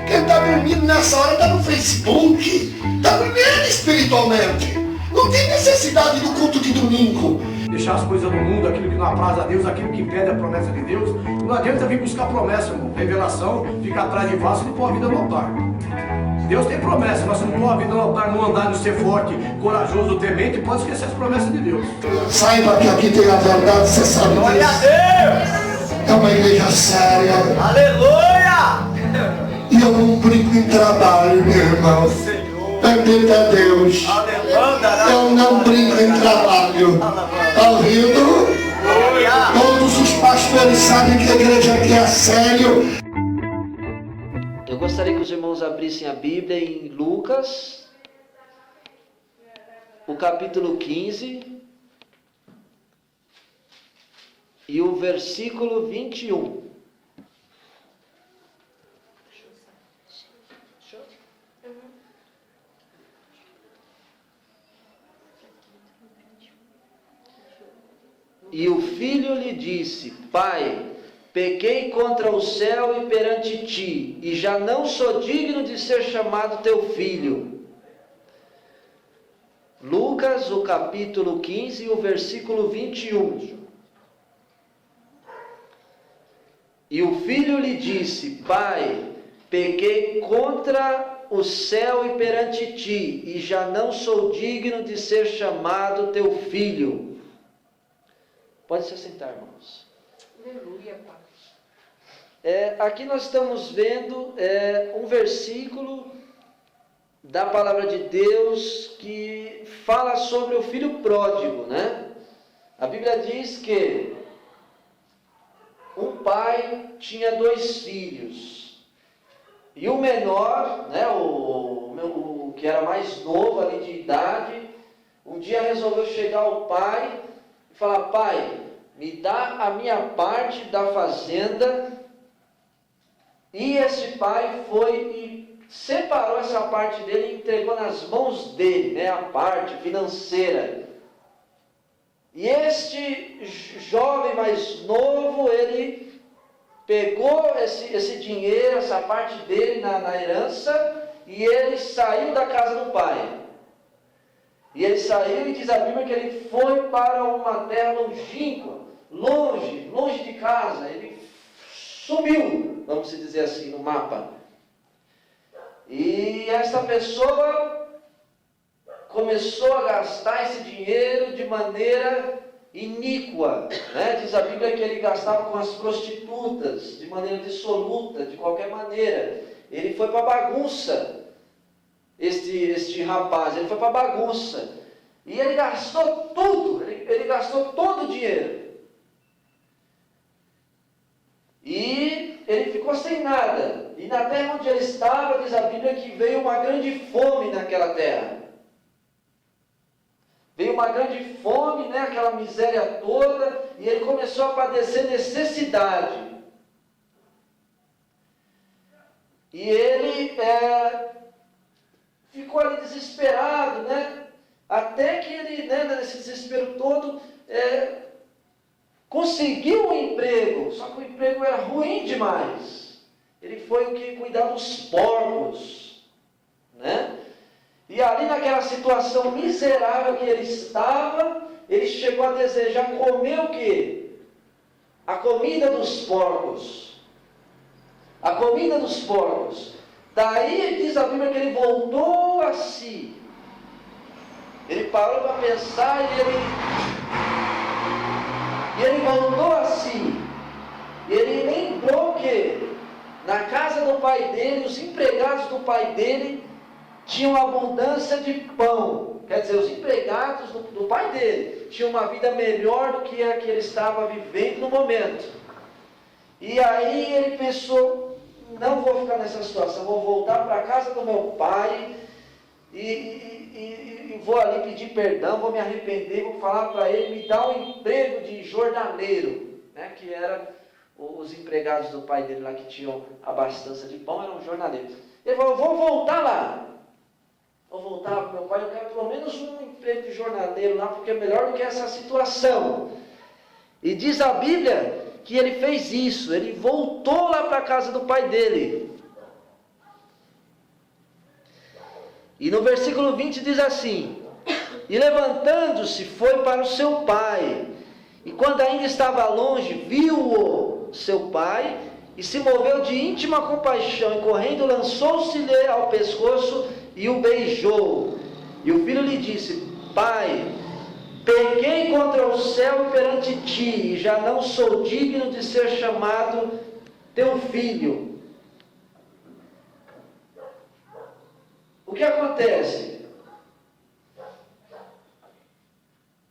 Quem está dormindo nessa hora está no Facebook, está dormindo espiritualmente. Não tem necessidade do culto de domingo. Deixar as coisas do mundo, aquilo que não apraz a Deus, aquilo que impede a promessa de Deus. Não adianta vir buscar promessa, irmão. Revelação, ficar atrás de vaso e pôr a vida no altar. Deus tem promessa, mas se não pôr a vida no altar, não andar, não ser forte, corajoso, temente, pode esquecer as promessas de Deus. Saiba que aqui tem a verdade, você sabe disso. Glória a Deus! É uma igreja séria. Aleluia! E eu não brinco em trabalho, meu irmão. Bendito é Deus. Eu não brinco em trabalho. Está ouvindo? Todos os pastores sabem que a igreja aqui é sério. Eu gostaria que os irmãos abrissem a Bíblia em Lucas, o capítulo 15 e o versículo 21. E o filho lhe disse: Pai, pequei contra o céu e perante ti, e já não sou digno de ser chamado teu filho. Lucas, o capítulo 15, o versículo 21. E o filho lhe disse: Pai, pequei contra o céu e perante ti, e já não sou digno de ser chamado teu filho. Pode se assentar, irmãos. Aleluia, Pai. Aqui nós estamos vendo um versículo da palavra de Deus que fala sobre o filho pródigo, né? A Bíblia diz que um pai tinha 2 filhos, e o menor, né, o que era mais novo ali de idade, um dia resolveu chegar ao pai e falar: Pai, me dá a minha parte da fazenda. E esse pai foi e separou essa parte dele e entregou nas mãos dele, né, a parte financeira. E este jovem mais novo, ele pegou esse dinheiro, essa parte dele na herança, e ele saiu da casa do pai. E ele saiu, e diz a Bíblia que ele foi para uma terra longínqua, longe de casa. Ele sumiu, vamos dizer assim, no mapa. E essa pessoa começou a gastar esse dinheiro de maneira iníqua, né? Diz a Bíblia que ele gastava com as prostitutas, de maneira dissoluta, de qualquer maneira. Ele foi para a bagunça. Este rapaz, ele foi para a bagunça, e ele gastou tudo, ele gastou todo o dinheiro, e ele ficou sem nada. E na terra onde ele estava, diz a Bíblia que veio uma grande fome naquela terra, veio uma grande fome, né, aquela miséria toda, e ele começou a padecer necessidade, e ele ficou ali desesperado, né? Até que ele, né, nesse desespero todo, conseguiu um emprego, só que o emprego era ruim demais. Ele foi o que cuidar dos porcos, né? E ali naquela situação miserável que ele estava, ele chegou a desejar comer o quê? A comida dos porcos. A comida dos porcos. Daí diz a Bíblia que ele voltou a si. Ele parou para pensar e ele voltou a si. E ele lembrou que na casa do pai dele, os empregados do pai dele tinham abundância de pão. Quer dizer, os empregados do pai dele tinham uma vida melhor do que a que ele estava vivendo no momento. E aí ele pensou: não vou ficar nessa situação, vou voltar para a casa do meu pai e vou ali pedir perdão, vou me arrepender, vou falar para ele me dar um emprego de jornaleiro, né, que era os empregados do pai dele lá que tinham abastança de pão, eram jornaleiros. Ele falou: vou voltar lá, vou voltar para o meu pai, eu quero pelo menos um emprego de jornaleiro lá, porque é melhor do que essa situação. E diz a Bíblia que ele fez isso, ele voltou lá para a casa do pai dele. E no versículo 20 diz assim: e levantando-se foi para o seu pai, e quando ainda estava longe, viu-o seu pai, e se moveu de íntima compaixão, e correndo lançou-se-lhe ao pescoço e o beijou. E o filho lhe disse: pai, pequei contra o céu e perante ti, e já não sou digno de ser chamado teu filho. O que acontece?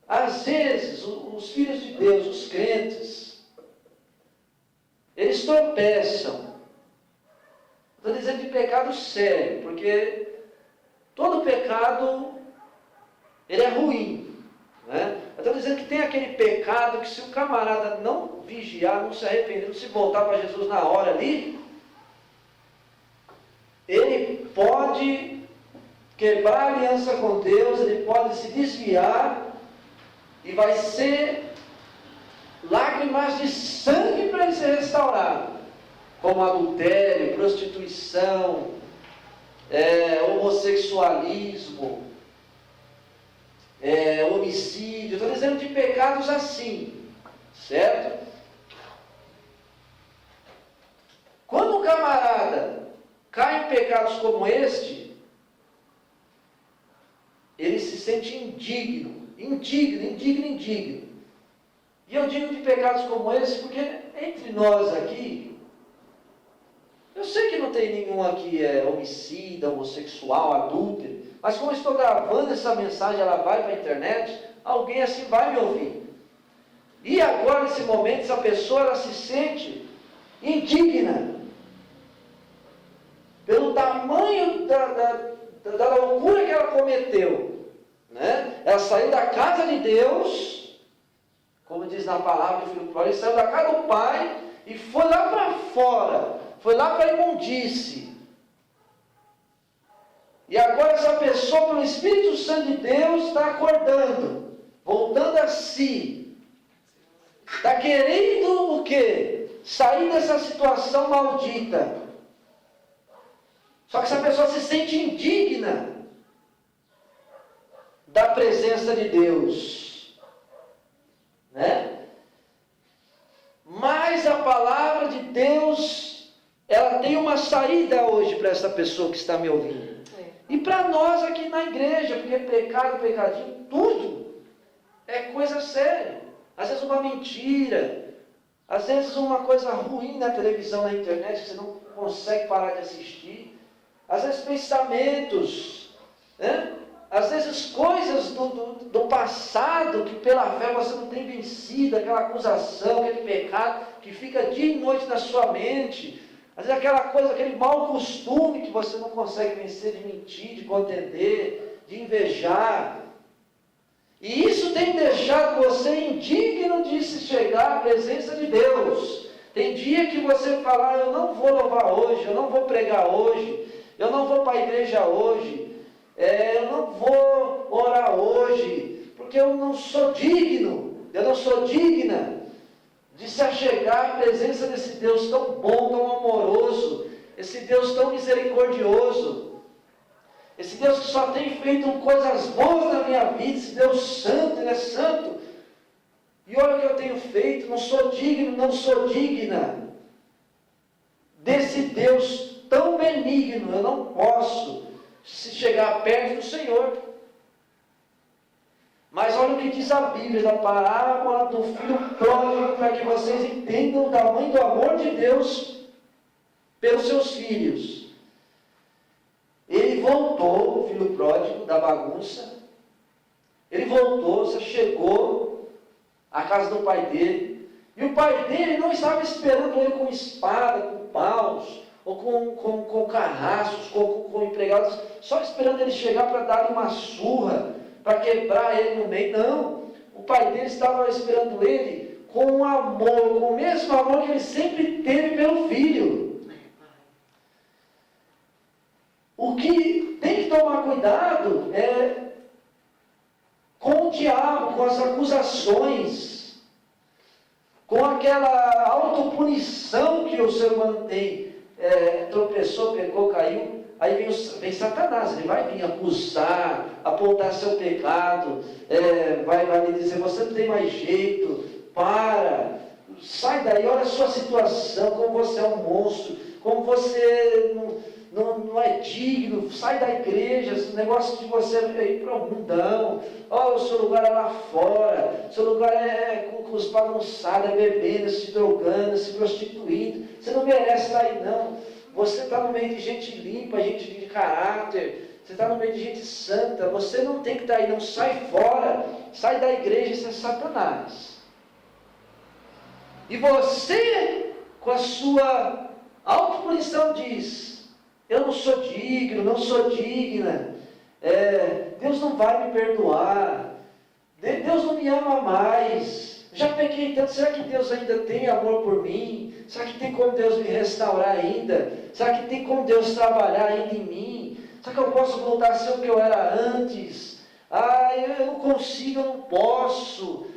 Às vezes, os filhos de Deus, os crentes, eles tropeçam. Estou dizendo de pecado sério, porque todo pecado, ele é ruim. Né? Eu estou dizendo que tem aquele pecado que se o camarada não vigiar, não se arrepender, não se voltar para Jesus na hora ali, ele pode quebrar a aliança com Deus, ele pode se desviar, e vai ser lágrimas de sangue para ele ser restaurado, como adultério, prostituição, homossexualismo, homicídio. Estou dizendo de pecados assim, certo? Quando o camarada cai em pecados como este, ele se sente indigno. E eu digo de pecados como esse porque entre nós aqui, eu sei que não tem nenhum aqui homicida, homossexual, adúltero, mas como eu estou gravando essa mensagem, ela vai para a internet, alguém assim vai me ouvir. E agora, nesse momento, essa pessoa ela se sente indigna pelo tamanho da loucura que ela cometeu. Né? Ela saiu da casa de Deus, como diz na palavra do filho pródigo, saiu da casa do pai e foi lá para fora, foi lá para a imundície. E agora essa pessoa, pelo Espírito Santo de Deus, está acordando, voltando a si, está querendo o quê? Sair dessa situação maldita. Só que essa pessoa se sente indigna da presença de Deus, né? Mas a palavra de Deus, ela tem uma saída hoje para essa pessoa que está me ouvindo. E para nós aqui na igreja, porque pecado, pecadinho, tudo é coisa séria. Às vezes uma mentira, às vezes uma coisa ruim na televisão, na internet, que você não consegue parar de assistir. Às vezes pensamentos, né? Às vezes coisas do passado que pela fé você não tem vencido, aquela acusação, aquele pecado que fica dia e noite na sua mente. Às vezes aquela coisa, aquele mau costume que você não consegue vencer, de mentir, de contender, de invejar. E isso tem deixado você indigno de se chegar à presença de Deus. Tem dia que você fala: eu não vou louvar hoje, eu não vou pregar hoje, eu não vou para a igreja hoje. Eu não vou orar hoje, porque eu não sou digno, eu não sou digna de se achegar à presença desse Deus tão bom, tão amoroso, esse Deus tão misericordioso, esse Deus que só tem feito coisas boas na minha vida, esse Deus santo, Ele é santo. E olha o que eu tenho feito, não sou digno, não sou digna desse Deus tão benigno, eu não posso se chegar perto do Senhor. Mas olha o que diz a Bíblia, da parábola do filho pródigo, para que vocês entendam o tamanho do amor de Deus pelos seus filhos. Ele voltou, o filho pródigo, da bagunça. Ele voltou, você chegou à casa do pai dele, e o pai dele não estava esperando ele com espada, com paus, ou com carrascos, com empregados, só esperando ele chegar para dar uma surra, para quebrar ele no meio. Não, o pai dele estava esperando ele com amor, com o mesmo amor que ele sempre teve pelo filho. O que tem que tomar cuidado é com o diabo, com as acusações, com aquela autopunição que o ser humano tem. tropeçou, pecou, caiu, aí vem Satanás, ele vai vir acusar, apontar seu pecado, vai lhe dizer, você não tem mais jeito, sai daí, olha a sua situação, como você é um monstro, como você não é digno, sai da igreja, esse negócio de você ir para o mundão, o seu lugar é lá fora, o seu lugar é com os bagunçados, bebendo, se drogando, se prostituindo, você não merece estar aí não, você está no meio de gente limpa, gente de caráter, você está no meio de gente santa, você não tem que estar aí não, sai fora, sai da igreja, isso é Satanás. E você, com a sua autopunição, diz, eu não sou digno, não sou digna, Deus não vai me perdoar, Deus não me ama mais, já pequei tanto, será que Deus ainda tem amor por mim? Será que tem como Deus me restaurar ainda? Será que tem como Deus trabalhar ainda em mim? Será que eu posso voltar a ser o que eu era antes? Eu não consigo, eu não posso.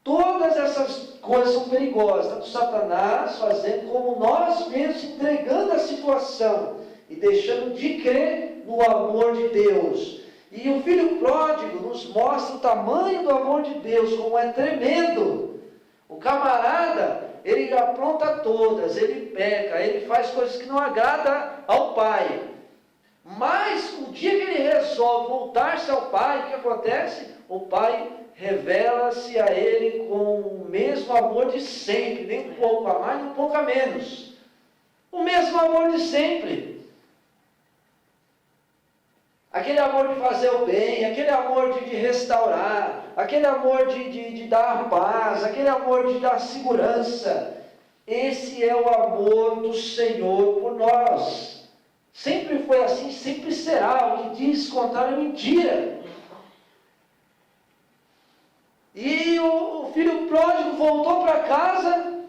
Todas essas coisas são perigosas, tanto Satanás fazendo como nós mesmos entregando a situação e deixando de crer no amor de Deus. E o filho pródigo nos mostra o tamanho do amor de Deus, como é tremendo. O camarada, ele apronta todas, ele peca, ele faz coisas que não agradam ao pai. Mas o dia que ele resolve voltar-se ao pai, o que acontece? O pai revela-se a ele com o mesmo amor de sempre, nem um pouco a mais, nem um pouco a menos. O mesmo amor de sempre. Aquele amor de fazer o bem, aquele amor de restaurar, aquele amor de dar paz, aquele amor de dar segurança. Esse é o amor do Senhor por nós. Sempre foi assim, sempre será. O que diz contrário é mentira. E o filho pródigo voltou para casa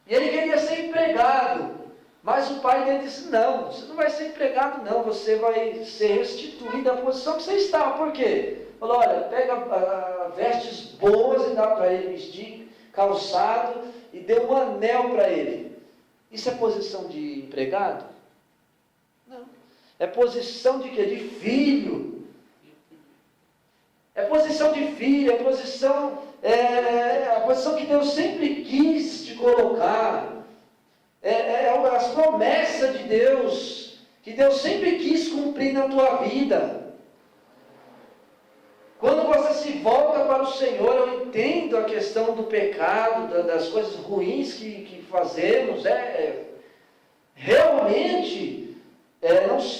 e ele queria ser empregado. Mas o pai dele disse, não, você não vai ser empregado não, você vai ser restituído à posição que você estava. Por quê? Falou, olha, pega vestes boas e dá para ele vestir, calçado, e deu um anel para ele. Isso é posição de empregado? Não. É posição de quê? De filho. É posição de filho, a posição que Deus sempre quis te colocar. As promessas de Deus, que Deus sempre quis cumprir na tua vida. Quando você se volta para o Senhor, eu entendo a questão do pecado, das coisas ruins que fazemos, realmente,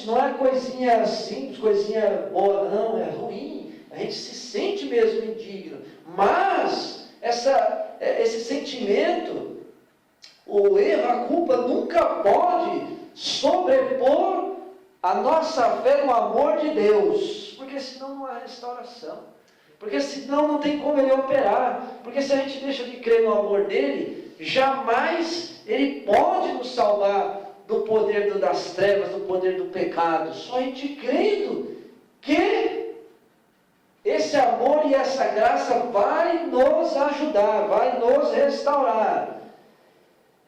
não é coisinha simples, coisinha boa, não, é ruim, a gente se sente mesmo indigno, mas esse sentimento, o erro, a culpa nunca pode sobrepor a nossa fé no amor de Deus, porque senão não há restauração, porque senão não tem como ele operar, porque se a gente deixa de crer no amor dele, jamais ele pode nos salvar do poder das trevas, do poder do pecado, só a gente crendo que esse amor e essa graça vai nos ajudar, vai nos restaurar.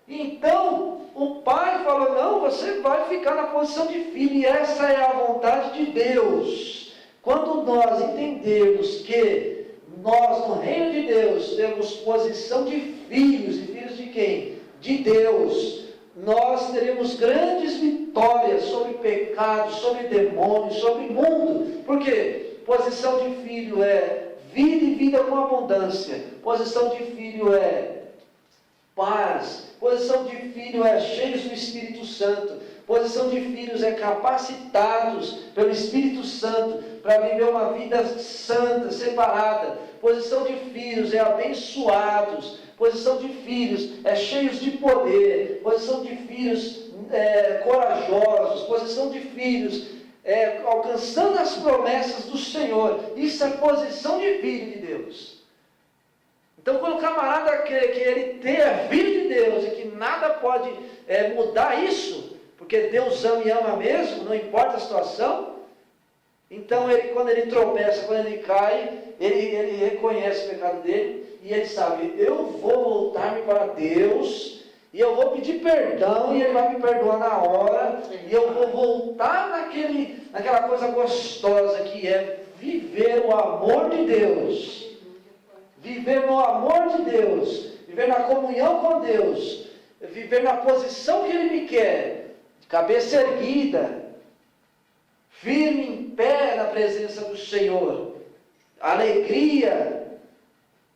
Então, o pai falou, não, você vai ficar na posição de filho, e essa é a vontade de Deus. Quando nós entendermos que nós, no reino de Deus, temos posição de filhos, e filhos de quem? De Deus, nós teremos grandes vitórias sobre pecado, sobre demônios, sobre mundo. Por quê? Posição de filho é vida e vida com abundância. Posição de filho é paz. Posição de filho é cheios do Espírito Santo. Posição de filhos é capacitados pelo Espírito Santo para viver uma vida santa, separada. Posição de filhos é abençoados. Posição de filhos é cheios de poder. Posição de filhos corajosos. Posição de filhos alcançando as promessas do Senhor. Isso é posição de filho de Deus. Então, quando o camarada crê que ele é filho de Deus e que nada pode mudar isso, porque Deus ama e ama mesmo, não importa a situação, então quando ele tropeça, quando ele cai, ele reconhece o pecado dele e ele sabe, eu vou voltar-me para Deus e eu vou pedir perdão, e Ele vai me perdoar na hora, e eu vou voltar naquela coisa gostosa que é viver o amor de Deus, viver no amor de Deus, viver na comunhão com Deus, viver na posição que Ele me quer, de cabeça erguida, firme em pé na presença do Senhor, alegria.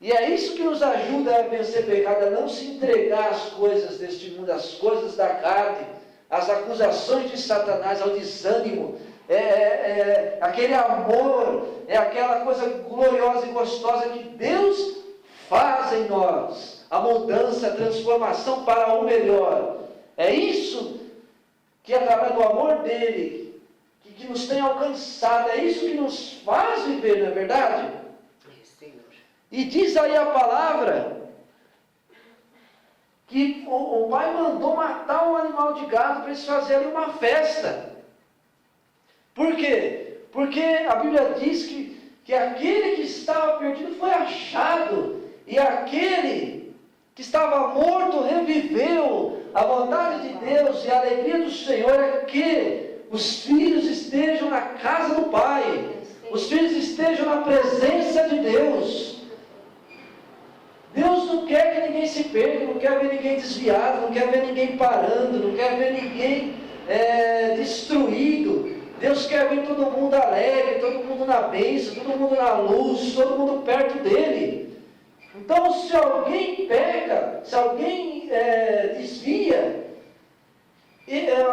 E é isso que nos ajuda a vencer pecado, a não se entregar às coisas deste mundo, às coisas da carne, às acusações de Satanás, ao desânimo. Aquele amor, é aquela coisa gloriosa e gostosa que Deus faz em nós. A mudança, a transformação para o melhor. É isso que através do amor dele, que nos tem alcançado, é isso que nos faz viver, não é verdade? E diz aí a palavra que o pai mandou matar um animal de gado para eles fazerem uma festa. Por quê? Porque a Bíblia diz que aquele que estava perdido foi achado, e aquele que estava morto reviveu. A vontade de Deus e a alegria do Senhor é que os filhos estejam na casa do Pai, os filhos estejam na presença de Deus. Deus não quer que ninguém se perca, não quer ver ninguém desviado, não quer ver ninguém parando, não quer ver ninguém destruído. Deus quer ver todo mundo alegre, todo mundo na bênção, todo mundo na luz, todo mundo perto dele. Então, se alguém peca, se alguém desvia,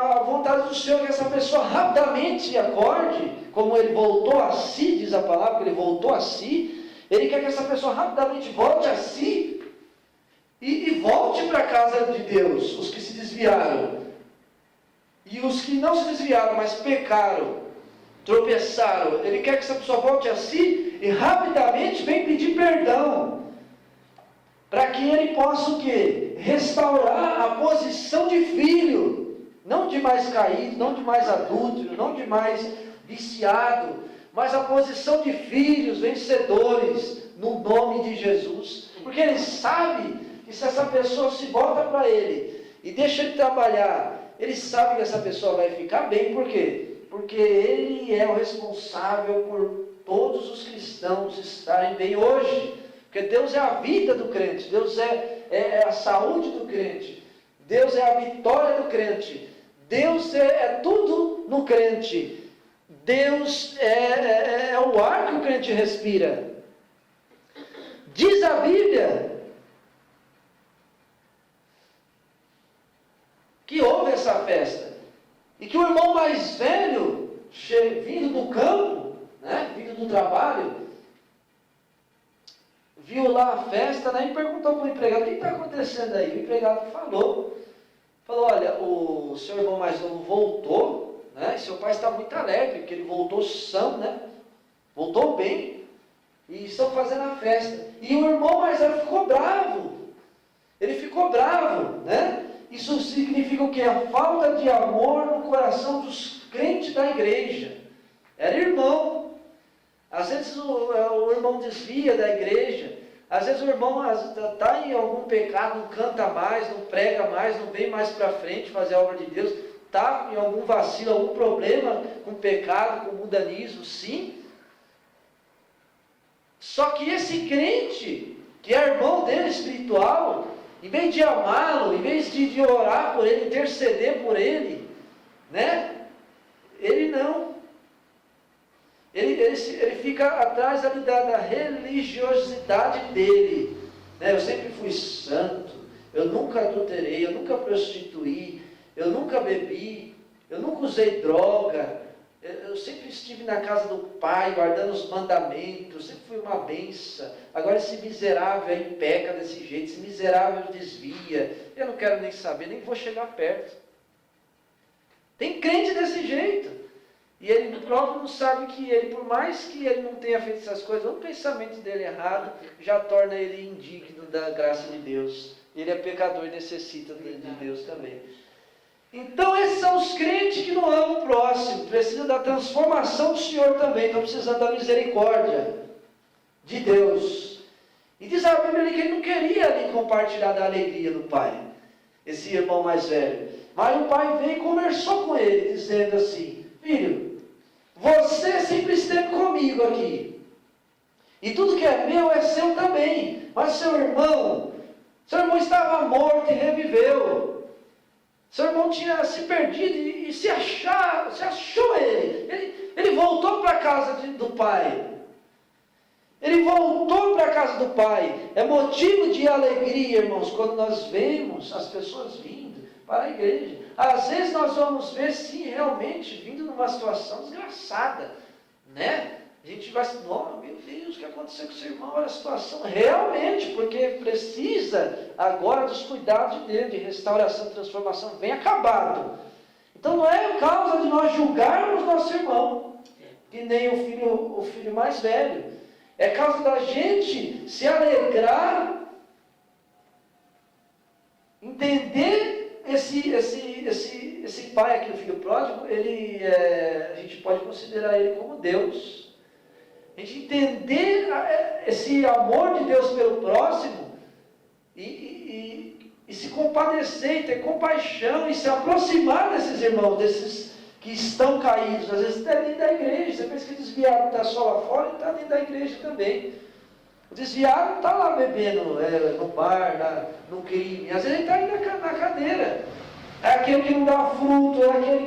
a vontade do Senhor é que essa pessoa rapidamente acorde, como ele voltou a si, diz a palavra, que ele voltou a si. Ele quer que essa pessoa rapidamente volte a si e volte para a casa de Deus, os que se desviaram. E os que não se desviaram, mas pecaram, tropeçaram, ele quer que essa pessoa volte a si e rapidamente vem pedir perdão, para que ele possa o quê? Restaurar a posição de filho, não de mais caído, não de mais adúltero, não de mais viciado, mas a posição de filhos vencedores, no nome de Jesus. Porque ele sabe que se essa pessoa se volta para ele e deixa ele trabalhar, ele sabe que essa pessoa vai ficar bem. Por quê? Porque ele é o responsável por todos os cristãos estarem bem hoje. Porque Deus é a vida do crente, Deus é a saúde do crente, Deus é a vitória do crente, Deus é tudo no crente. Deus é o ar que o crente respira. Diz a Bíblia que houve essa festa, e que o irmão mais velho, vindo do campo, vindo do trabalho, viu lá a festa, e perguntou para o empregado: o que está acontecendo aí? O empregado falou, olha, o seu irmão mais novo voltou, e seu pai está muito alegre, porque ele voltou são, voltou bem, e estão fazendo a festa. E o irmão mais velho ficou bravo, ele ficou bravo, Isso significa o quê? A falta de amor no coração dos crentes da igreja. Era irmão. Às vezes o irmão desvia da igreja, às vezes o irmão está em algum pecado, não canta mais, não prega mais, não vem mais para frente fazer a obra de Deus, está em algum vacilo, algum problema com pecado, com mundanismo, sim. Só que esse crente, que é irmão dele espiritual, em vez de amá-lo, em vez de orar por ele, interceder por ele, ele não. Ele fica atrás ali da religiosidade dele. Eu sempre fui santo, eu nunca adulterei, eu nunca prostituí, eu nunca bebi, eu nunca usei droga, eu sempre estive na casa do Pai, guardando os mandamentos, sempre fui uma benção. Agora esse miserável aí peca desse jeito, esse miserável desvia, eu não quero nem saber, nem vou chegar perto. Tem crente desse jeito, e ele próprio não sabe que ele, por mais que ele não tenha feito essas coisas, o pensamento dele errado já torna ele indigno da graça de Deus. Ele é pecador e necessita de Deus também. Então esses são os crentes que não amam o próximo, precisam da transformação do Senhor também, estão precisando da misericórdia de Deus. E diz a Bíblia que ele não queria ali compartilhar da alegria do Pai. esse irmão mais velho. Mas o pai veio e conversou com ele, dizendo assim: filho, você sempre esteve comigo aqui. E tudo que é meu é seu também. Mas seu irmão estava morto e reviveu. Seu irmão tinha se perdido e se achou ele. Ele voltou para a casa do pai. Ele voltou para a casa do pai. É motivo de alegria, irmãos, quando nós vemos as pessoas vindo para a igreja. Às vezes nós vamos ver, sim, realmente, vindo numa situação desgraçada, né? A gente vai assim: oh, meu Deus, o que aconteceu com o seu irmão? Olha a situação. Realmente, porque precisa agora dos cuidados de Deus, de restauração, transformação, bem acabado. Então não é causa de nós julgarmos nosso irmão, que nem o filho mais velho. É causa da gente se alegrar, entender esse pai aqui, o filho pródigo, a gente pode considerar ele como Deus. A gente entender esse amor de Deus pelo próximo e se compadecer, e ter compaixão e se aproximar desses irmãos, desses que estão caídos. Às vezes está dentro da igreja. Você pensa que o desviado está só lá fora, ele está dentro da igreja também. O desviado não está lá bebendo no bar, no crime. Às vezes ele está aí na cadeira. É aquele que não dá fruto, é aquele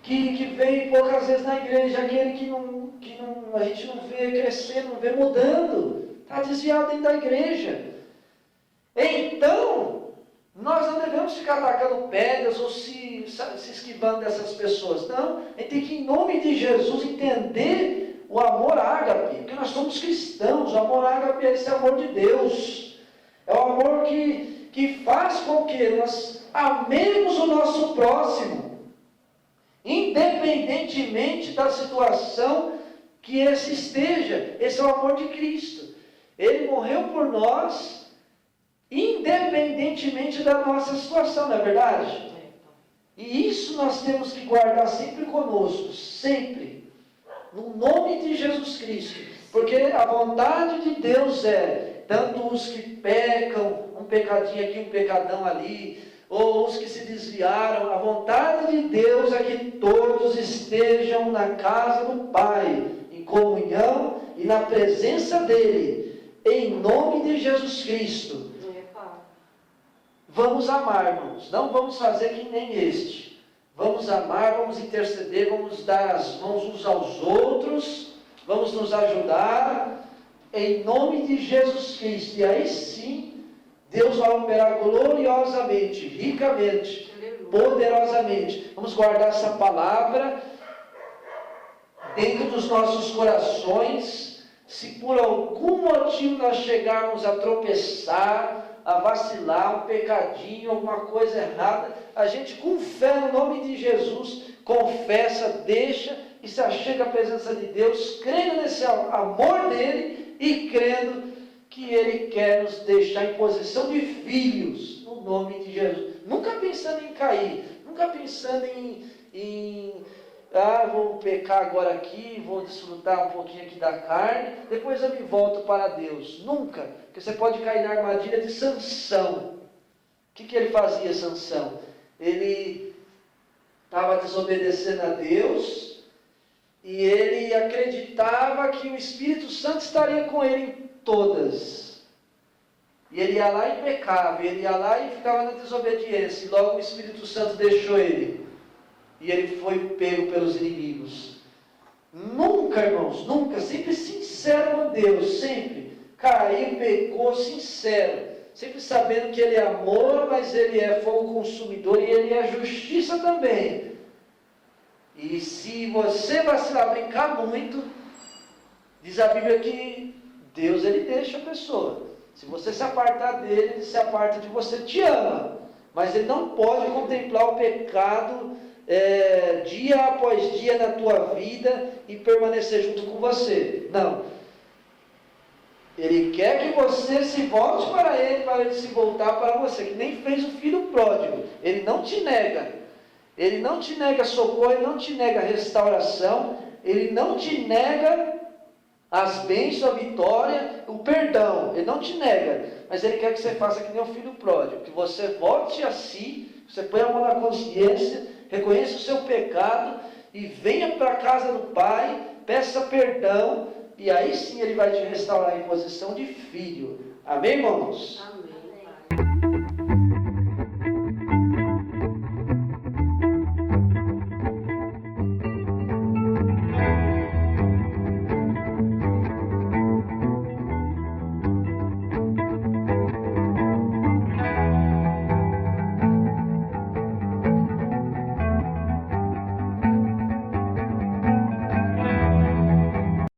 que vem poucas vezes na igreja, aquele que a gente não vê crescendo, não vê mudando. Está desviado dentro da igreja. Então, nós não devemos ficar atacando pedras ou se esquivando dessas pessoas. Não, a gente tem que, em nome de Jesus, entender o amor ágape, porque nós somos cristãos. O amor ágape é esse amor de Deus. É o amor que faz com que nós amemos o nosso próximo, independentemente da situação que esse esteja. Esse é o amor de Cristo. Ele morreu por nós, independentemente da nossa situação, não é verdade? E isso nós temos que guardar sempre conosco, sempre, no nome de Jesus Cristo, porque a vontade de Deus é, tanto os que pecam, um pecadinho aqui, um pecadão ali, ou os que se desviaram, a vontade de Deus é que todos estejam na casa do Pai, em comunhão e na presença dEle, em nome de Jesus Cristo. Vamos amar, irmãos, não vamos fazer que nem este. Vamos amar, vamos interceder, vamos dar as mãos uns aos outros, vamos nos ajudar, em nome de Jesus Cristo. E aí sim, Deus vai operar gloriosamente, ricamente, poderosamente. Vamos guardar essa palavra dentro dos nossos corações. Se por algum motivo nós chegarmos a tropeçar, a vacilar, um pecadinho, alguma coisa errada, a gente, com fé no nome de Jesus, confessa, deixa e se achega à presença de Deus, crendo nesse amor dele e crendo que ele quer nos deixar em posição de filhos, no nome de Jesus. Nunca pensando em cair, nunca pensando vou pecar agora aqui, vou desfrutar um pouquinho aqui da carne, depois eu me volto para Deus. Nunca, porque você pode cair na armadilha de Sansão. O que ele fazia, Sansão? Ele estava desobedecendo a Deus e ele acreditava que o Espírito Santo estaria com ele em todas. E ele ia lá e pecava, ele ia lá e ficava na desobediência, e logo o Espírito Santo deixou ele. E ele foi pego pelos inimigos. Nunca, irmãos, nunca, sempre sincero com Deus, sempre caiu, pecou, sincero, sempre sabendo que ele é amor, mas ele é fogo consumidor e ele é justiça também. E se você vacilar, brincar muito, diz a Bíblia que Deus, ele deixa a pessoa. Se você se apartar dele, ele se aparta de você, te ama, mas ele não pode contemplar o pecado dia após dia na tua vida e permanecer junto com você. Não. Ele quer que você se volte para ele se voltar para você, que nem fez o filho pródigo. Ele não te nega. Ele não te nega socorro, ele não te nega restauração, ele não te nega as bênçãos, a vitória, o perdão. Ele não te nega. mas Ele quer que você faça que nem o filho pródigo, que você volte a si, você põe a mão na consciência, reconheça o seu pecado e venha para a casa do Pai, peça perdão, e aí sim Ele vai te restaurar em posição de filho. Amém, irmãos? Amém.